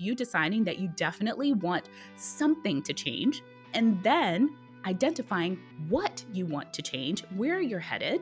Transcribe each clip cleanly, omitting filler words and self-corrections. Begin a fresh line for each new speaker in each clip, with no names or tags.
you deciding that you definitely want something to change, and then identifying what you want to change, where you're headed.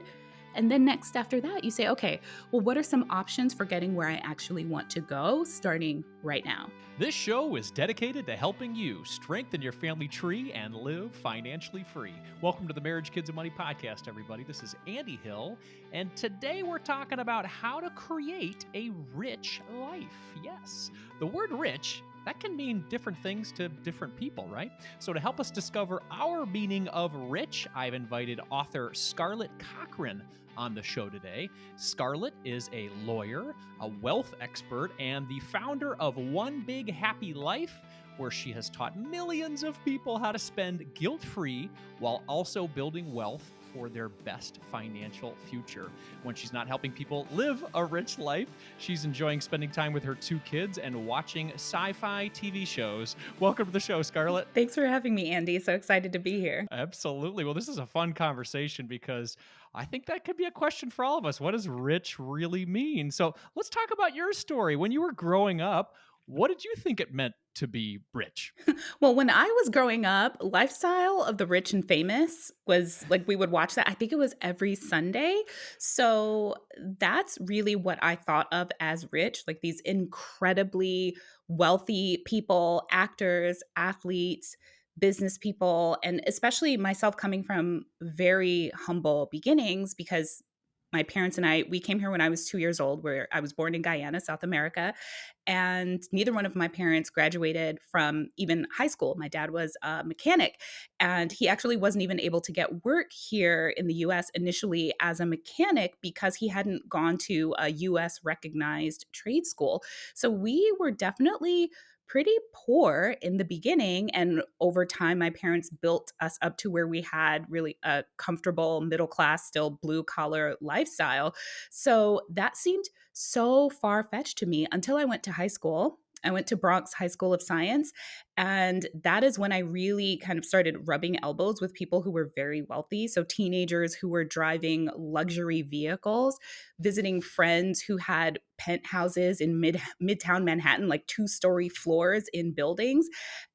And then next after that, you say, okay, well, what are some options for getting where I actually want to go starting right now?
This show is dedicated to helping you strengthen your family tree and live financially free. Welcome to the Marriage, Kids, and Money podcast, everybody. This is Andy Hill, and today we're talking about how to create a rich life. Yes, the word rich, that can mean different things to different people, right? So to help us discover our meaning of rich, I've invited author Scarlett Cochran on the show today. Scarlett is a lawyer, a wealth expert, and the founder of One Big Happy Life, where she has taught millions of people how to spend guilt-free while also building wealth for their best financial future. When she's not helping people live a rich life, she's enjoying spending time with her 2 kids and watching sci-fi TV shows. Welcome to the show, Scarlett.
Thanks for having me, Andy. So excited to be here.
Absolutely. Well, this is a fun conversation because I think that could be a question for all of us. What does rich really mean? So let's talk about your story. When you were growing up, what did you think it meant to be rich?
Well, when I was growing up, Lifestyle of the Rich and Famous was like we would watch that. I think it was every Sunday. So that's really what I thought of as rich, like these incredibly wealthy people, actors, athletes, business people, and especially myself coming from very humble beginnings because my parents and we came here when I was 2 years old, where I was born in Guyana, South America. And neither one of my parents graduated from even high school. My dad was a mechanic, and he actually wasn't even able to get work here in the US initially as a mechanic because he hadn't gone to a US recognized trade school. So we were definitely pretty poor in the beginning. And over time, my parents built us up to where we had really a comfortable middle class, still blue collar lifestyle. So that seemed so far fetched to me until I went to high school. I went to Bronx High School of Science. And that is when I really kind of started rubbing elbows with people who were very wealthy. So, teenagers who were driving luxury vehicles, visiting friends who had penthouses in midtown Manhattan, like 2-story floors in buildings.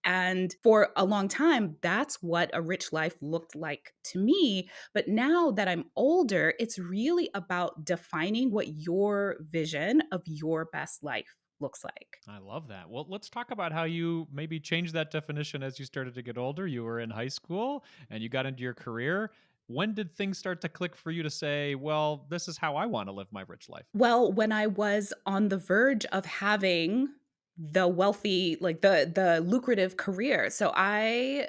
And for a long time, that's what a rich life looked like to me. But now that I'm older, it's really about defining what your vision of your best life looks like.
I love that. Well, let's talk about how you maybe changed that definition as you started to get older. You were in high school and you got into your career. When did things start to click for you to say, well, this is how I want to live my rich life?
Well, when I was on the verge of having the wealthy, like the lucrative career. So I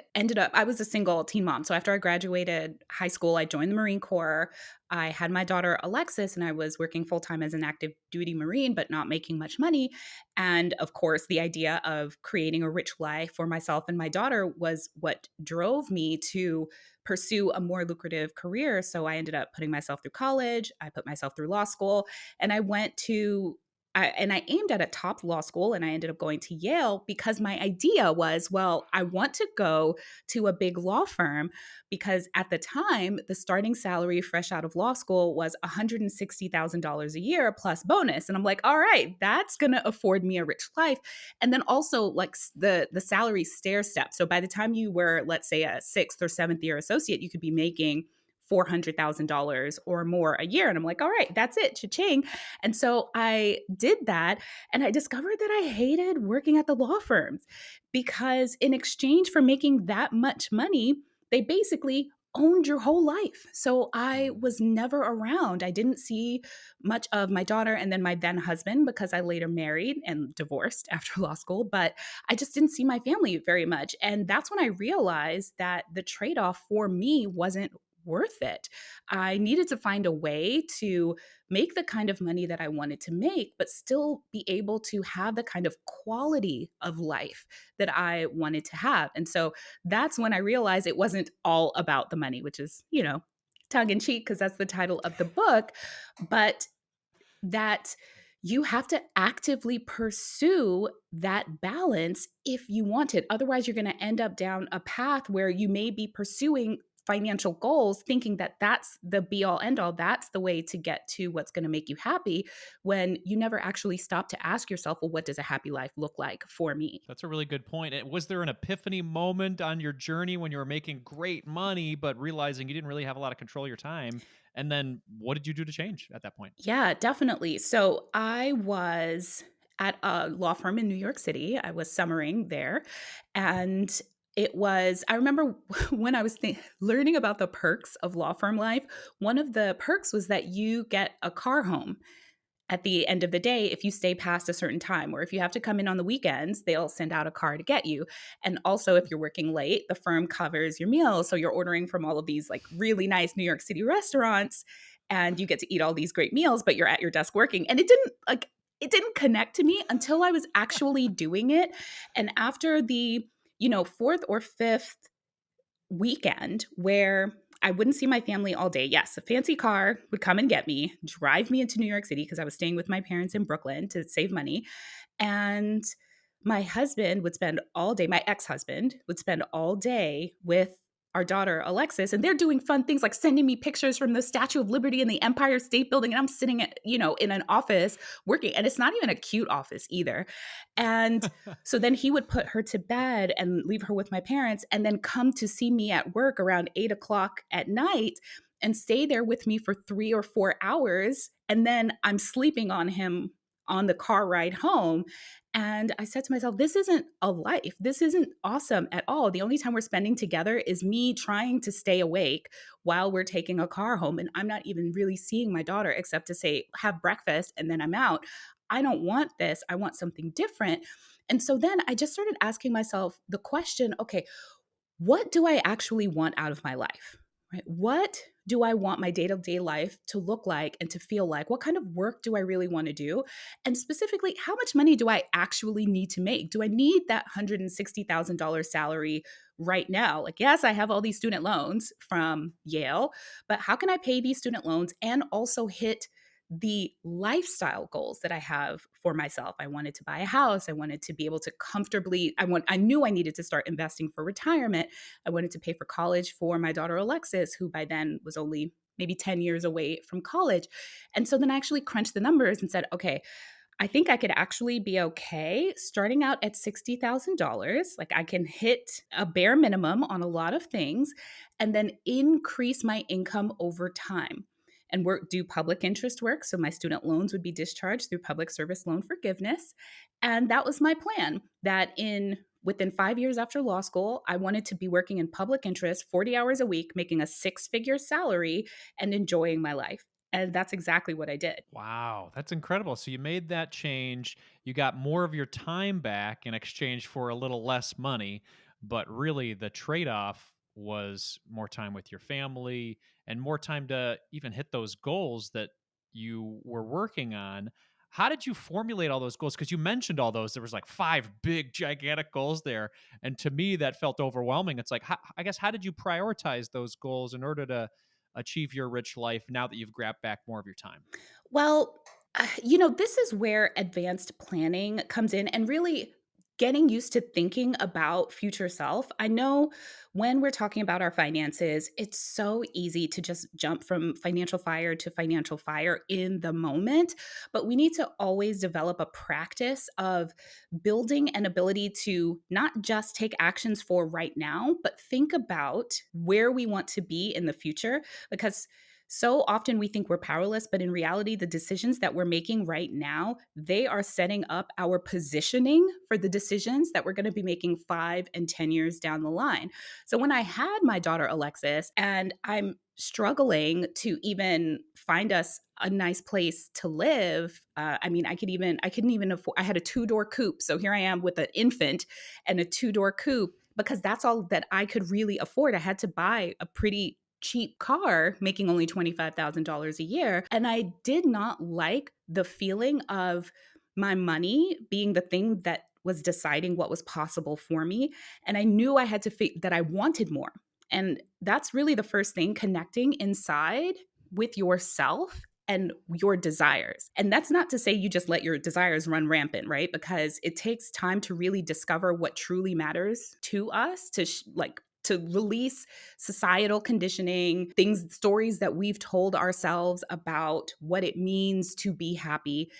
was a single teen mom. So after I graduated high school, I joined the Marine Corps. I had my daughter Alexis and I was working full-time as an active duty Marine, but not making much money. And of course, the idea of creating a rich life for myself and my daughter was what drove me to pursue a more lucrative career. So I ended up putting myself through college. I put myself through law school. And I aimed at a top law school and I ended up going to Yale because my idea was, well, I want to go to a big law firm because at the time, the starting salary fresh out of law school was $160,000 a year plus bonus. And I'm like, all right, that's going to afford me a rich life. And then also like the salary stair step. So by the time you were, let's say, a 6th or 7th year associate, you could be making $400,000 or more a year. And I'm like, all right, that's it, cha-ching. And so I did that. And I discovered that I hated working at the law firms because in exchange for making that much money, they basically owned your whole life. So I was never around. I didn't see much of my daughter and then my then husband because I later married and divorced after law school, but I just didn't see my family very much. And that's when I realized that the trade-off for me wasn't worth it. I needed to find a way to make the kind of money that I wanted to make, but still be able to have the kind of quality of life that I wanted to have. And so that's when I realized it wasn't all about the money, which is, tongue in cheek because that's the title of the book, but that you have to actively pursue that balance if you want it. Otherwise, you're going to end up down a path where you may be pursuing financial goals thinking that that's the be all end all, that's the way to get to what's going to make you happy, when you never actually stop to ask yourself, well, what does a happy life look like for me?
That's a really good point. Was there an epiphany moment on your journey when you were making great money, but realizing you didn't really have a lot of control of your time? And then what did you do to change at that point?
Yeah, definitely. So I was at a law firm in New York City. I was summering there. And I remember when I was learning about the perks of law firm life, one of the perks was that you get a car home at the end of the day if you stay past a certain time, or if you have to come in on the weekends, they'll send out a car to get you. And also, if you're working late, the firm covers your meals, so you're ordering from all of these like really nice New York City restaurants, and you get to eat all these great meals, but you're at your desk working. And it didn't connect to me until I was actually doing it. And after the, fourth or fifth weekend where I wouldn't see my family all day. Yes, a fancy car would come and get me, drive me into New York City because I was staying with my parents in Brooklyn to save money. And my husband would spend all day, my ex-husband would spend all day with our daughter Alexis, and they're doing fun things like sending me pictures from the Statue of Liberty and the Empire State Building, and I'm sitting at, in an office working, and it's not even a cute office either. And so then he would put her to bed and leave her with my parents, and then come to see me at work around 8 o'clock at night and stay there with me for 3 or 4 hours. And then I'm sleeping on him on the car ride home. And I said to myself, this isn't a life. This isn't awesome at all. The only time we're spending together is me trying to stay awake while we're taking a car home. And I'm not even really seeing my daughter except to say, have breakfast, and then I'm out. I don't want this. I want something different. And so then I just started asking myself the question, okay, what do I actually want out of my life? Right? What do I want my day-to-day life to look like and to feel like? What kind of work do I really want to do? And specifically, how much money do I actually need to make? Do I need that $160,000 salary right now? Like, yes, I have all these student loans from Yale, but how can I pay these student loans and also hit the lifestyle goals that I have for myself? I wanted to buy a house. I wanted to be able to comfortably, I knew I needed to start investing for retirement. I wanted to pay for college for my daughter Alexis, who by then was only maybe 10 years away from college. And so then I actually crunched the numbers and said, okay, I think I could actually be okay starting out at $60,000. Like, I can hit a bare minimum on a lot of things and then increase my income over time and do public interest work. So my student loans would be discharged through public service loan forgiveness. And that was my plan, that within 5 years after law school, I wanted to be working in public interest 40 hours a week, making a six-figure salary and enjoying my life. And that's exactly what I did.
Wow, that's incredible. So you made that change. You got more of your time back in exchange for a little less money, but really the trade-off was more time with your family and more time to even hit those goals that you were working on. How did you formulate all those goals? Because you mentioned all those. There was like five big, gigantic goals there, and to me, that felt overwhelming. It's like, I guess, how did you prioritize those goals in order to achieve your rich life now that you've grabbed back more of your time?
Well, this is where advanced planning comes in and really getting used to thinking about future self. I know when we're talking about our finances, it's so easy to just jump from financial fire to financial fire in the moment, but we need to always develop a practice of building an ability to not just take actions for right now, but think about where we want to be in the future, because so often we think we're powerless, but in reality, the decisions that we're making right now, they are setting up our positioning for the decisions that we're going to be making 5 and 10 years down the line. So when I had my daughter Alexis, and I'm struggling to even find us a nice place to live. I mean, I couldn't even afford, I had a two-door coupe. So here I am with an infant and a two-door coupe because that's all that I could really afford. I had to buy a pretty cheap car making only $25,000 a year. And I did not like the feeling of my money being the thing that was deciding what was possible for me. And I knew I had to that I wanted more. And that's really the first thing, connecting inside with yourself and your desires. And that's not to say you just let your desires run rampant, right? Because it takes time to really discover what truly matters to us, to to release societal conditioning, things, stories that we've told ourselves about what it means to be happy,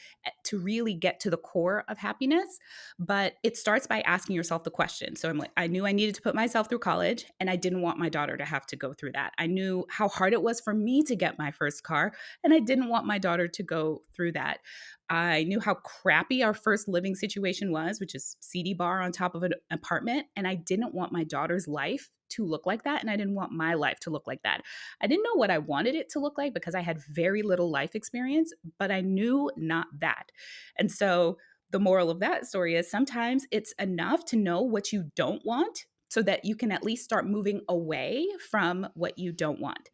to really get to the core of happiness. But it starts by asking yourself the question. So I'm like, I knew I needed to put myself through college, and I didn't want my daughter to have to go through that. I knew how hard it was for me to get my first car, and I didn't want my daughter to go through that. I knew how crappy our first living situation was, which is CD bar on top of an apartment. And I didn't want my daughter's life to look like that. And I didn't want my life to look like that. I didn't know what I wanted it to look like because I had very little life experience, but I knew not that. And so the moral of that story is sometimes it's enough to know what you don't want so that you can at least start moving away from what you don't want.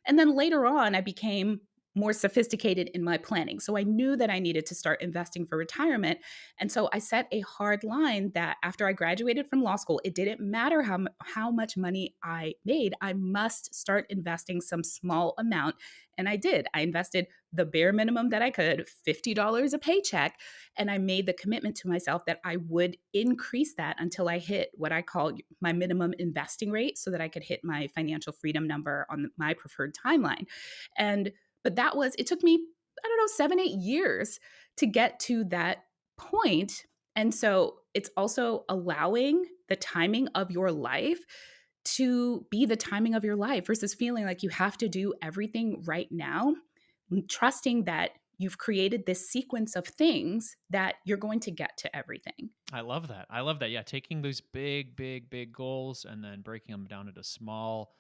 And then later on, I became more sophisticated in my planning. So I knew that I needed to start investing for retirement. And so I set a hard line that after I graduated from law school, it didn't matter how much money I made, I must start investing some small amount. And I did. I invested the bare minimum that I could, $50 a paycheck. And I made the commitment to myself that I would increase that until I hit what I call my minimum investing rate so that I could hit my financial freedom number on my preferred timeline. And but that was, it took me, I don't know, 7, 8 years to get to that point. And so it's also allowing the timing of your life to be the timing of your life versus feeling like you have to do everything right now, trusting that you've created this sequence of things that you're going to get to everything.
I love that. I love that. Yeah, taking those big, big, big goals and then breaking them down into small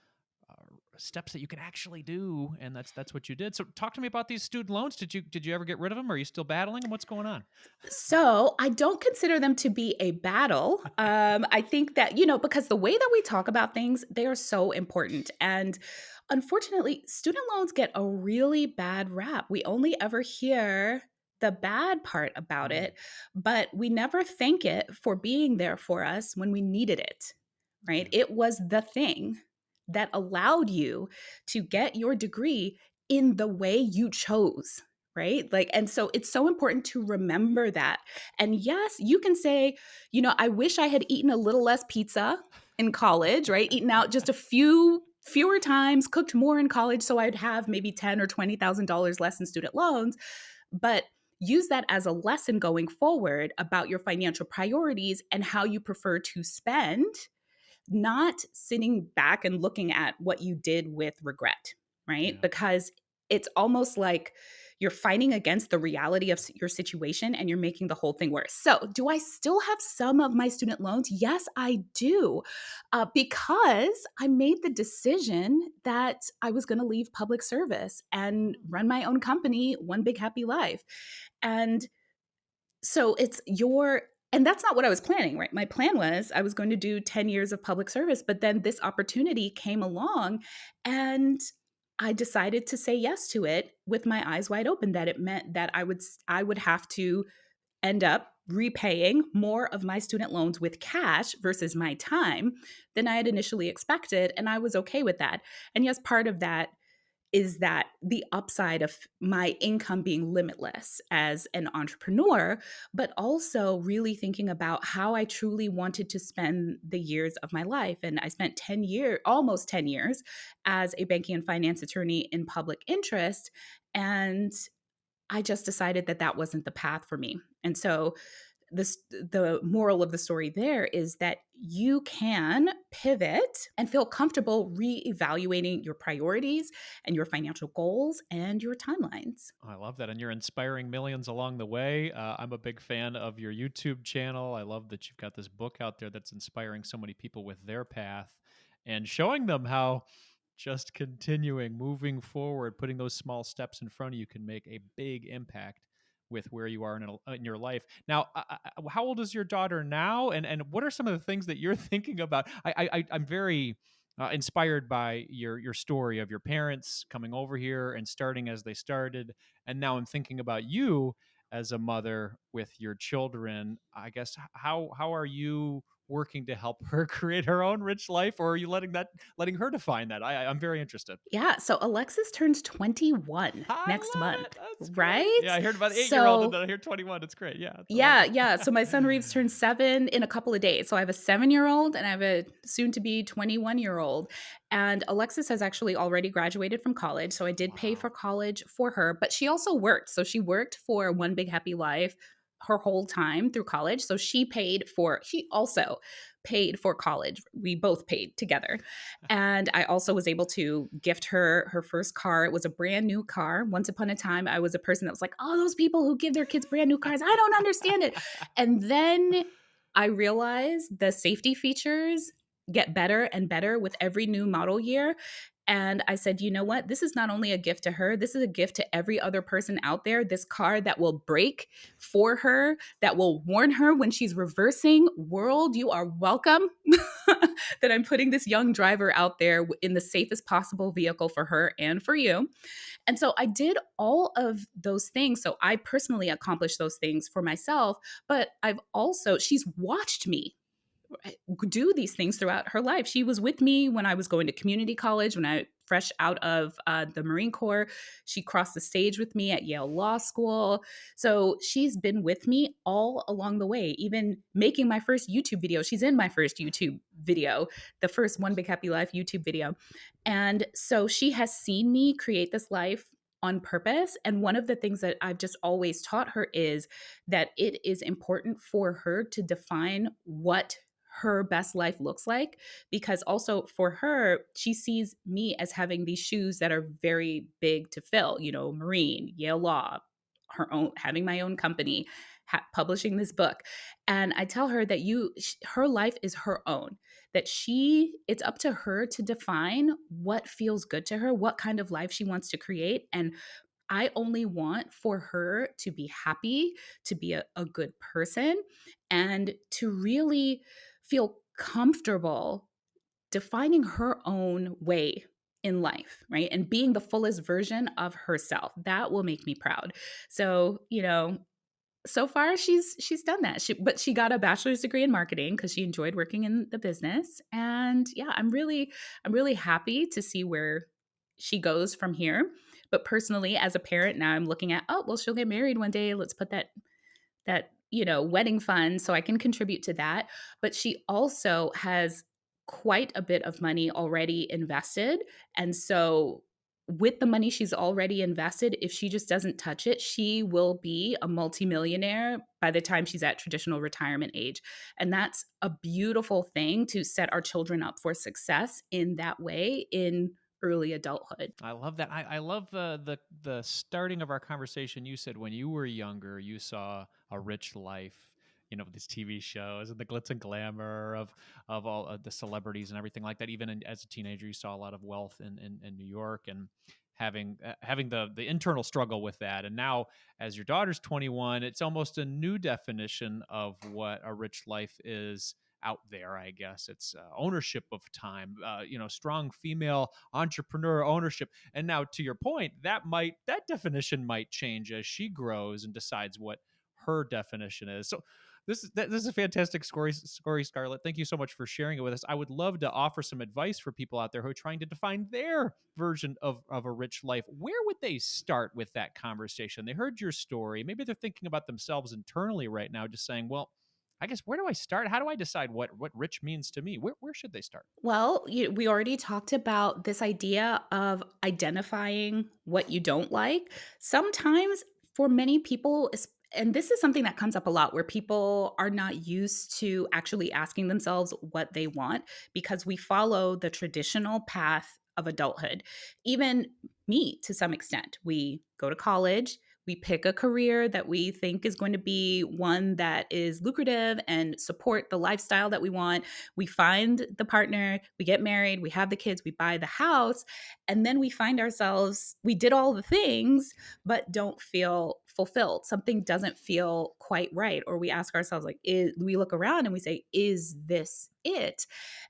steps that you can actually do, and that's what you did. So, talk to me about these student loans. Did you ever get rid of them? Are you still battling them? What's going on?
So I don't consider them to be a battle. I think that, because the way that we talk about things, they are so important. And unfortunately, student loans get a really bad rap. We only ever hear the bad part about
Mm,
it, but we never thank it for being there for us when we needed it, right?
yeah,
It was the thing that allowed you to get your degree in the way you chose, right? Like, and so it's so important to remember that. And yes, you can say, I wish I had eaten a little less pizza in college, right? Eaten out just a fewer times, cooked more in college so I'd have maybe 10 or $20,000 less in student loans. But use that as a lesson going forward about your financial priorities and how you prefer to spend, not sitting back and looking at what you did with regret, right?
yeah.
Because it's almost like you're fighting against the reality of your situation and you're making the whole thing worse. So, do I still have some of my student loans? Yes, I do, because I made the decision that I was going to leave public service and run my own company, One Big Happy Life. And so it's your and that's not what I was planning, right? My plan was I was going to do 10 years of public service, but then this opportunity came along and I decided to say yes to it with my eyes wide open, that it meant that I would have to end up repaying more of my student loans with cash versus my time than I had initially expected, and I was okay with that. And yes, part of that is that the upside of my income being limitless as an entrepreneur, but also really thinking about how I truly wanted to spend the years of my life. And I spent 10 years, almost 10 years, as a banking and finance attorney in public interest. And I just decided that that wasn't the path for me. And so the moral of the story there is that you can pivot and feel comfortable reevaluating your priorities and your financial goals and your timelines.
I love that. And you're inspiring millions along the way. I'm a big fan of your YouTube channel. I love that you've got this book out there that's inspiring so many people with their path and showing them how just continuing, moving forward, putting those small steps in front of you can make a big impact with where you are in your life. Now, how old is your daughter now? And what are some of the things that you're thinking about? I'm very inspired by your story of your parents coming over here and starting as they started, and now I'm thinking about you as a mother with your children. I guess how are you working to help her create her own rich life, or are you letting her define that? I'm very interested.
Yeah, so Alexis turns 21
I
next
love it.
month,
That's great.
right?
Yeah, I heard about 8-year-old and
So
then I hear 21. It's great. Yeah, I love
yeah,
it.
yeah. So my son Reeves turns 7 in a couple of days. So I have a 7-year-old and I have a soon to be 21-year-old. And Alexis has actually already graduated from college. So I did pay for
Wow.
college for her, but she also worked. So she worked for One Big Happy Life her whole time through college. So she also paid for college. We both paid together. And I also was able to gift her her first car. It was a brand new car. Once upon a time, I was a person that was like, oh, those people who give their kids brand new cars, I don't understand it. And then I realized the safety features get better and better with every new model year. And I said, you know what? This is not only a gift to her, this is a gift to every other person out there. This car that will brake for her, that will warn her when she's reversing. World, you are welcome. That I'm putting this young driver out there in the safest possible vehicle for her and for you. And so I did all of those things. So I personally accomplished those things for myself, but she's watched me do these things throughout her life. She was with me when I was going to community college, when I fresh out of the Marine Corps. She crossed the stage with me at Yale Law School. So she's been with me all along the way, even making my first YouTube video. She's in my first YouTube video, the first One Big Happy Life YouTube video. And so she has seen me create this life on purpose. And one of the things that I've just always taught her is that it is important for her to define what her best life looks like, because also for her, she sees me as having these shoes that are very big to fill, Marine, Yale Law, her own, having my own company, publishing this book. And I tell her that her life is her own, that it's up to her to define what feels good to her, what kind of life she wants to create. And I only want for her to be happy, to be a good person, and to really feel comfortable defining her own way in life, right? And being the fullest version of herself. That will make me proud. So, so far she's done that. But she got a bachelor's degree in marketing because she enjoyed working in the business. And yeah, I'm really happy to see where she goes from here. But personally, as a parent, now I'm looking at, oh, well, she'll get married one day. Let's put that wedding fund so I can contribute to that. But she also has quite a bit of money already invested. And so with the money she's already invested, if she just doesn't touch it, she will be a multimillionaire by the time she's at traditional retirement age. And that's a beautiful thing, to set our children up for success in that way in early adulthood.
I love that. I love the starting of our conversation. You said when you were younger, you saw a rich life. With these TV shows and the glitz and glamour of all of the celebrities and everything like that. Even as a teenager, you saw a lot of wealth in New York, and having the internal struggle with that. And now, as your daughter's 21, it's almost a new definition of what a rich life is out there. I guess it's ownership of time, strong female entrepreneur ownership. And now, to your point, that definition might change as she grows and decides what her definition is. So this is a fantastic story, Scarlett. Thank you so much for sharing it with us. I would love to offer some advice for people out there who are trying to define their version of a rich life. Where would they start with that conversation? They heard your story. Maybe they're thinking about themselves internally right now, just saying, well, I guess, where do I start? How do I decide what rich means to me? Where should they start?
Well, we already talked about this idea of identifying what you don't like. Sometimes, for many people, and this is something that comes up a lot, where people are not used to actually asking themselves what they want, because we follow the traditional path of adulthood. Even me, to some extent, we go to college. We pick a career that we think is going to be one that is lucrative and support the lifestyle that we want. We find the partner, we get married, we have the kids, we buy the house, and then we find ourselves, we did all the things, but don't feel fulfilled. Something doesn't feel quite right. Or we ask ourselves, like, we look around and we say, is this it?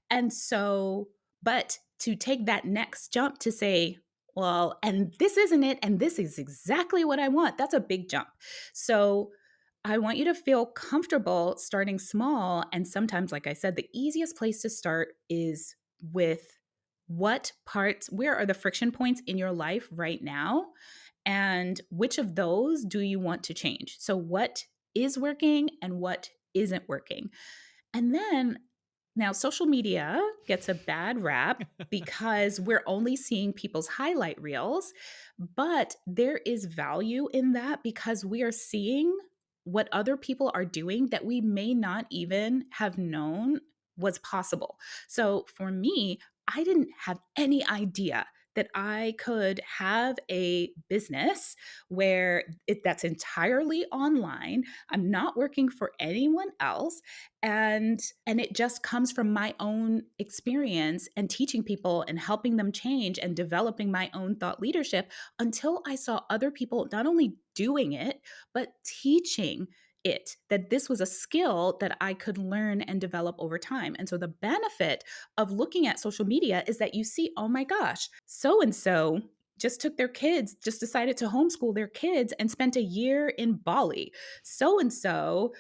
And so, but to take that next jump to say, well, and this isn't it, and this is exactly what I want, that's a big jump. So I want you to feel comfortable starting small. And sometimes, like I said, the easiest place to start is with what parts, where are the friction points in your life right now? And which of those do you want to change? So, what is working and what isn't working? And then now social media gets a bad rap because we're only seeing people's highlight reels, but there is value in that because we are seeing what other people are doing that we may not even have known was possible. So for me, I didn't have any idea that I could have a business where that's entirely online. I'm not working for anyone else, and it just comes from my own experience and teaching people and helping them change and developing my own thought leadership until I saw other people not only doing it but teaching it, that this was a skill that I could learn and develop over time. And so the benefit of looking at social media is that you see, oh my gosh, so and so just took their kids, just decided to homeschool their kids and spent a year in Bali. So and so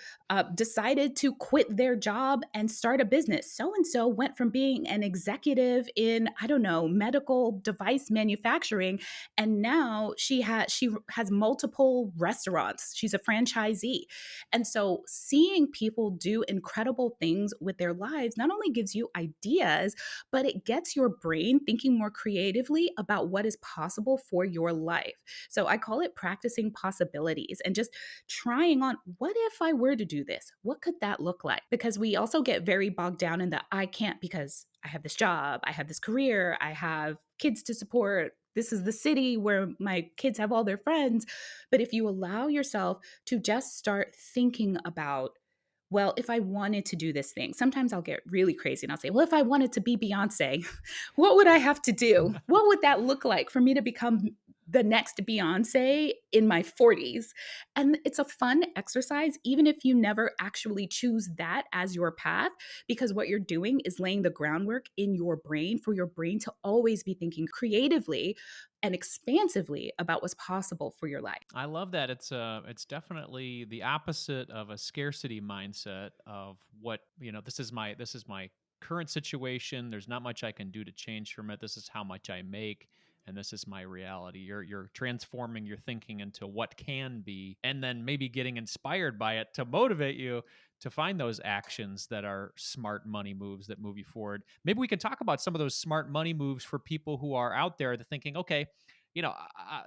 decided to quit their job and start a business. So and so went from being an executive in, I don't know, medical device manufacturing, and now she has multiple restaurants. She's a franchisee. And so seeing people do incredible things with their lives not only gives you ideas, but it gets your brain thinking more creatively about what is possible for your life. So I call it practicing possibilities and just trying on, what if I were to do this? What could that look like? Because we also get very bogged down in the I can't because I have this job, I have this career, I have kids to support. This is the city where my kids have all their friends. But if you allow yourself to just start thinking about, well, if I wanted to do this thing, sometimes I'll get really crazy and I'll say, well, if I wanted to be Beyonce, what would I have to do? What would that look like for me to become the next Beyonce in my 40s? And it's a fun exercise, even if you never actually choose that as your path, because what you're doing is laying the groundwork in your brain for your brain to always be thinking creatively and expansively about what's possible for your life.
I love that. It's definitely the opposite of a scarcity mindset of what, this is my current situation. There's not much I can do to change from it. This is how much I make and this is my reality. You're transforming your thinking into what can be and then maybe getting inspired by it to motivate you to find those actions that are smart money moves that move you forward. Maybe we can talk about some of those smart money moves for people who are out there that thinking, okay,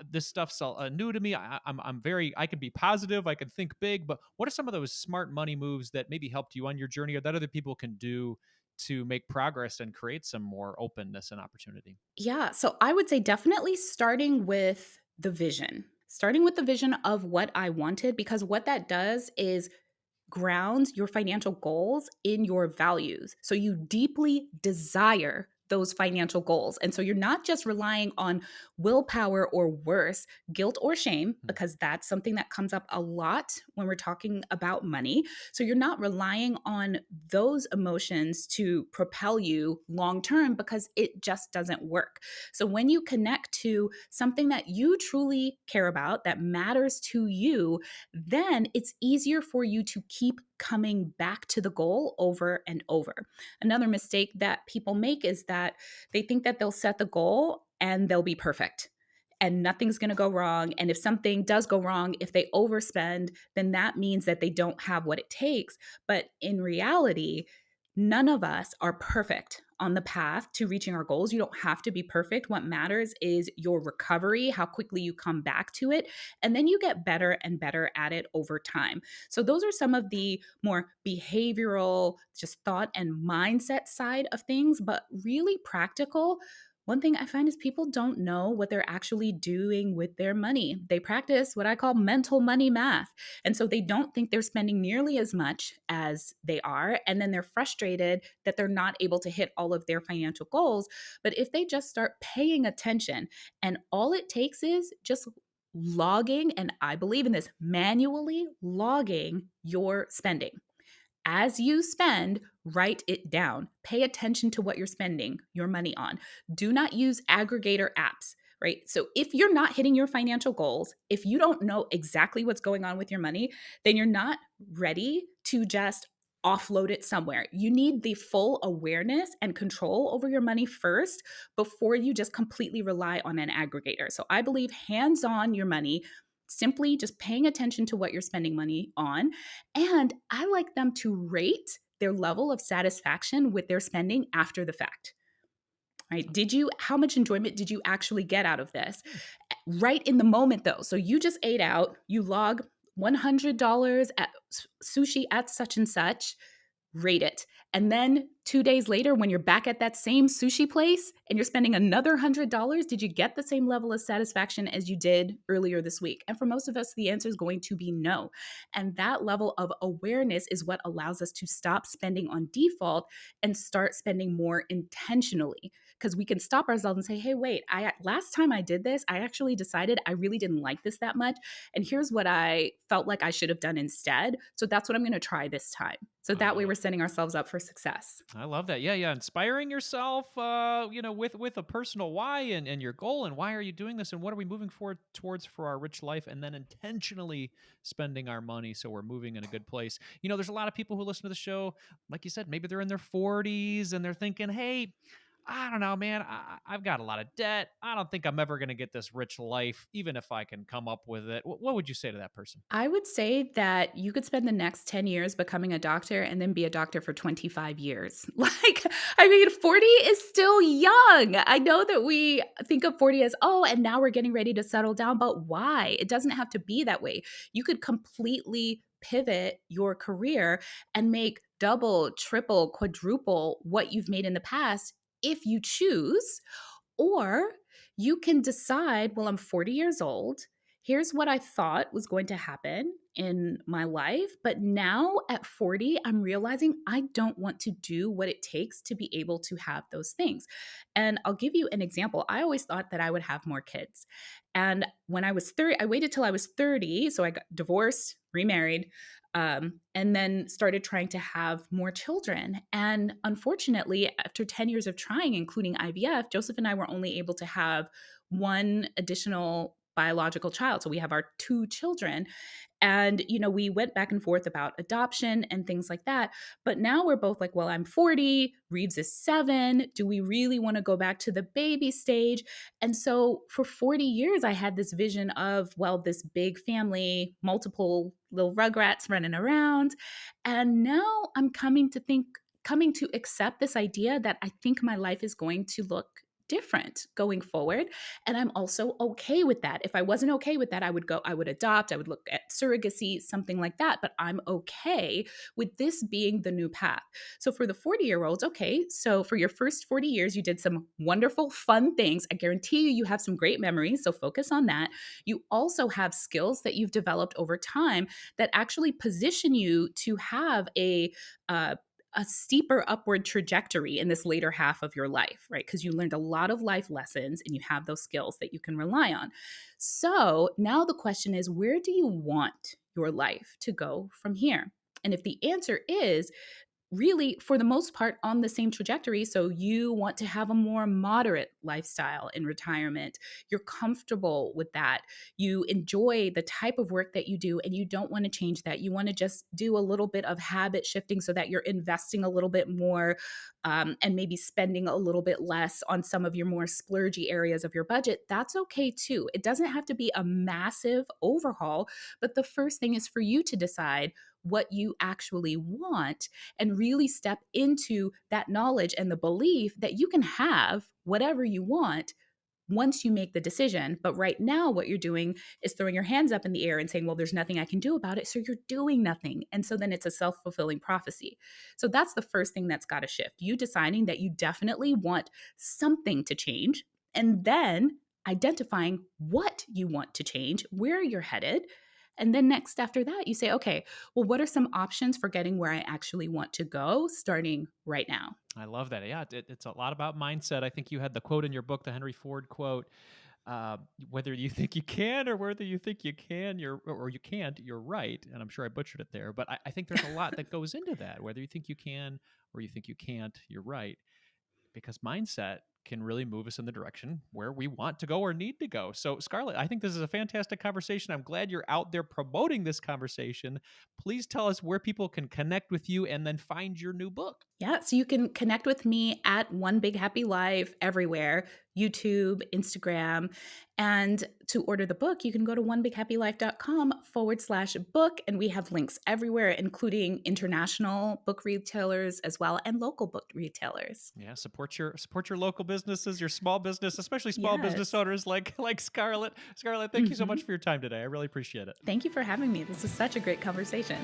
this stuff's new to me. I can be positive. I can think big. But what are some of those smart money moves that maybe helped you on your journey, or that other people can do to make progress and create some more openness and opportunity?
Yeah. So I would say definitely starting with the vision of what I wanted, because what that does is grounds your financial goals in your values. So you deeply desire those financial goals. And so you're not just relying on willpower or worse, guilt or shame,
Hmm.
because that's something that comes up a lot when we're talking about money. So you're not relying on those emotions to propel you long term because it just doesn't work. So when you connect to something that you truly care about, that matters to you, then it's easier for you to keep coming back to the goal over and over. Another mistake that people make is that they think that they'll set the goal and they'll be perfect and nothing's going to go wrong. And if something does go wrong, if they overspend, then that means that they don't have what it takes. But in reality, none of us are perfect on the path to reaching our goals. You don't have to be perfect. What matters is your recovery, how quickly you come back to it, and then you get better and better at it over time. So, those are some of the more behavioral, just thought and mindset side of things, but really practical. One thing I find is people don't know what they're actually doing with their money. They practice what I call mental money math. And so they don't think they're spending nearly as much as they are. And then they're frustrated that they're not able to hit all of their financial goals. But if they just start paying attention, and all it takes is just logging, and I believe in this, manually logging your spending. As you spend, write it down. Pay attention to what you're spending your money on. Do not use aggregator apps. right? So if you're not hitting your financial goals, if you don't know exactly what's going on with your money, then you're not ready to just offload it somewhere. You need the full awareness and control over your money first before you just completely rely on an aggregator. So I believe hands on your money, simply just paying attention to what you're spending money on. And I like them to rate their level of satisfaction with their spending after the fact. Right? How much enjoyment did you actually get out of this?
Hmm.
Right in the moment, though. So you just ate out, you log $100 at sushi at such and such, rate it. And then 2 days later, when you're back at that same sushi place and you're spending another $100, did you get the same level of satisfaction as you did earlier this week? And for most of us, the answer is going to be no. And that level of awareness is what allows us to stop spending on default and start spending more intentionally. Because we can stop ourselves and say, hey, wait, last time I did this, I actually decided I really didn't like this that much. And here's what I felt like I should have done instead. So that's what I'm going to try this time. So
I
that way
love
we're
it.
setting ourselves up for success.
I love that. Yeah, yeah. Inspiring yourself, with a personal why and your goal, and why are you doing this, and what are we moving forward towards for our rich life, and then intentionally spending our money so we're moving in a good place. There's a lot of people who listen to the show, like you said, maybe they're in their 40s and they're thinking, hey. I don't know, man. I've got a lot of debt. I don't think I'm ever going to get this rich life, even if I can come up with it. What would you say to that person?
I would say that you could spend the next 10 years becoming a doctor and then be a doctor for 25 years. Like, I mean, 40 is still young. I know that we think of 40 as, oh, and now we're getting ready to settle down, but why? It doesn't have to be that way. You could completely pivot your career and make double, triple, quadruple what you've made in the past if you choose. Or you can decide, well, I'm 40 years old. Here's what I thought was going to happen in my life. But now at 40, I'm realizing I don't want to do what it takes to be able to have those things. And I'll give you an example. I always thought that I would have more kids. And when I was 30, I waited till I was 30. So I got divorced, remarried, and then started trying to have more children. And unfortunately, after 10 years of trying, including IVF, Joseph and I were only able to have one additional biological child. So we have our two children. And, we went back and forth about adoption and things like that. But now we're both like, well, I'm 40, Reeves is 7. Do we really want to go back to the baby stage? And so for 40 years, I had this vision of, well, this big family, multiple little rugrats running around. And now I'm coming to accept this idea that I think my life is going to look different going forward. And I'm also okay with that. If I wasn't okay with that, I would adopt, I would look at surrogacy, something like that. But I'm okay with this being the new path. So for the 40-year-olds, okay, so for your first 40 years, you did some wonderful, fun things. I guarantee you, you have some great memories. So focus on that. You also have skills that you've developed over time that actually position you to have uh, a steeper upward trajectory in this later half of your life, right? Because you learned a lot of life lessons and you have those skills that you can rely on. So now the question is, where do you want your life to go from here? And if the answer is really, for the most part, on the same trajectory. So you want to have a more moderate lifestyle in retirement. You're comfortable with that. You enjoy the type of work that you do, and you don't want to change that. You want to just do a little bit of habit shifting so that you're investing a little bit more, and maybe spending a little bit less on some of your more splurgy areas of your budget. That's okay too. It doesn't have to be a massive overhaul, but the first thing is for you to decide what you actually want and really step into that knowledge and the belief that you can have whatever you want once you make the decision. But right now, what you're doing is throwing your hands up in the air and saying, well, there's nothing I can do about it. So you're doing nothing. And so then it's a self fulfilling prophecy. So that's the first thing that's got to shift. You deciding that you definitely want something to change, and then identifying what you want to change, where you're headed. And then next after that, you say, okay, well, what are some options for getting where I actually want to go starting right now?
I love that. Yeah, it's a lot about mindset. I think you had the quote in your book, the Henry Ford quote. Uh, Whether you think you can or whether you think you can, or you can't, you're right. And I'm sure I butchered it there, but I think there's a lot that goes into that. Whether you think you can or you think you can't, you're right. Because mindset can really move us in the direction where we want to go or need to go. So, Scarlett, I think this is a fantastic conversation. I'm glad you're out there promoting this conversation. Please tell us where people can connect with you and then find your new book.
Yeah, so you can connect with me at One Big Happy Life everywhere, YouTube, Instagram. And to order the book, you can go to onebighappylife.com/book. And we have links everywhere, including international book retailers as well and local book retailers.
Yeah, support your local businesses, your small business, especially small business
Yes.
owners like Scarlett. Scarlett, thank you so much
Mhm.
for your time today. I really appreciate it.
Thank you for having me. This is such a great conversation.